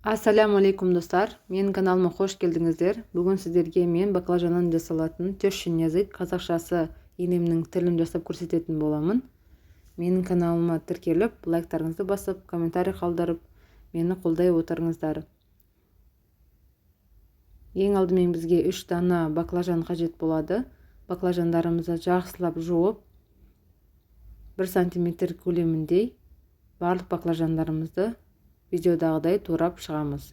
Ассаламу алейкум достар, менің каналыма қош келдіңіздер. Бүгін сіздерге мен баклажаннан жасалатын тещин язык, қазақшасы енемнің тілін жасап көрсететін боламын. Менің каналыма тіркеліп, лайктарыңызды басып, комментарий қалдырып, мені қолдай отырыңыздар. Ең алдымен бізге 3 дана баклажан қажет болады. Баклажандарымызды жақсылап жуып, 1 сантиметр көлеміндей барлық баклажандарымызды видеодағыдай турап шығамыз.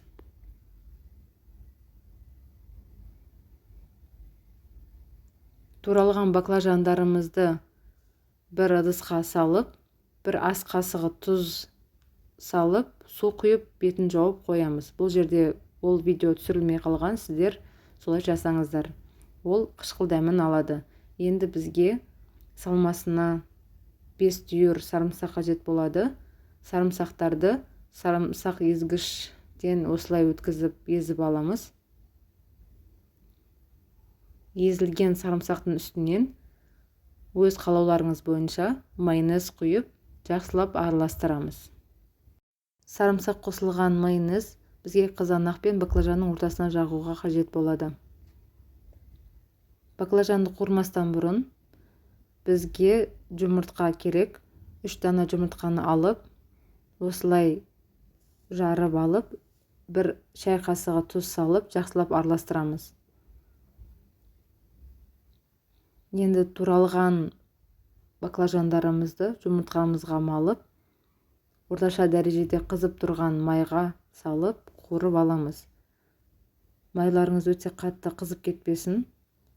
Туралған баклажандарымызды бір ыдысқа салып, бір ас қасығы тұз салып, су құйып, бетін жауып қоямыз. Бұл жерде ол видео түсірілмей қалған, сіздер солай жасаңыздар. Ол қышқыл дәмін алады. Енді бізге салмасына 5 түйір сарымсақ қажет болады. Сарымсақтарды сарымсақ езгіштен осылай өткізіп езіп аламыз. Езілген сарымсақтың үстінен өз қалауларыңыз бойынша майонез құйып, жақсылап араластырамыз. Сарымсақ қосылған майонез бізге қызанақ пен баклажанның ортасына жағуға қажет болады. Баклажанды қуырмастан бұрын бізге жұмыртқа керек. 3 дана жұмыртқаны алып, осылай жарып алып, 1 шай қасығы тұз салып, жақсылап араластырамыз. Енді туралған баклажандарымызды жұмыртқамызға малып, орташа дәрежеде қызып тұрған майға салып, қуырып аламыз. Майларыңыз өте қатты қызып кетпесін,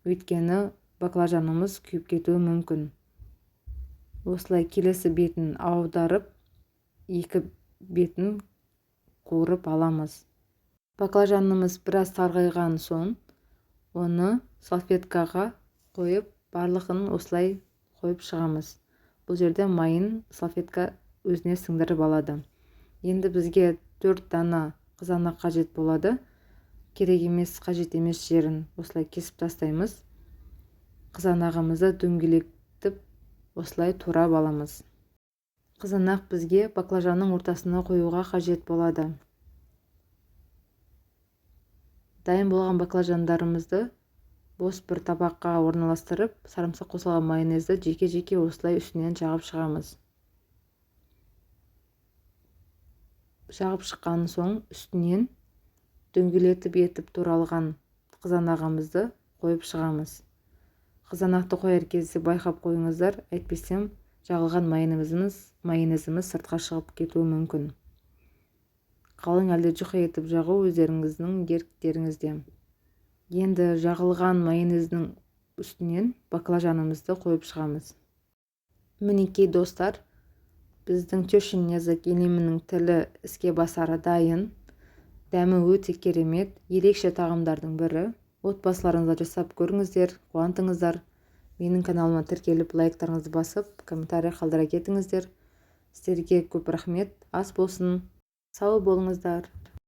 өйткені баклажанымыз күйіп кетуі мүмкін. Осылай келесі бетін аударып, 2 бетін қуырып аламыз. Баклажанымыз біраз тарғайған соң, оны салфеткаға қойып, барлығын осылай қойып шығамыз. Бұл жерде майын салфетка өзіне сіңдіріп алады. Енді бізге 4 дана қызанақ қажет болады. Керек емес, қажет емес жерін осылай кесіп тастаймыз. Қызанағымызды дөңгелетіп, осылай турап аламыз. Қызанақ бізге баклажанның ортасына қоюға қажет болады. Дайын болған баклажандарымызды бос бір табаққа орналастырып, сарымсақ қосылған майонезді жеке-жеке осылай үстінен жағып шығамыз. Жағып шыққан соң үстінен дөңгелетіп етіп туралған қызанағымызды қойып шығамыз. Қызанақты қояр кезде байқап қойыңыздар, әйтпесем жағылған майонезіміз сыртқа шығып кетуі мүмкін. Қалың әлде жұқа етіп жағу өздеріңіздің еріктеріңізде. Енді жағылған майонездің үстінен баклажанымызды қойып шығамыз. Мінекей достар, біздің тещин язык енемнің тілі іске басары дайын. Дәмі өте керемет, ерекше тағамдардың бірі. Отбасыларыңызға жасап көріңіздер, қуантыңыздар. Менің каналыма тіркеліп, лайктарыңызды басып, комментарий қалдыра кетіңіздер. Сіздерге көп рахмет, ас болсын. Сау болыңыздар.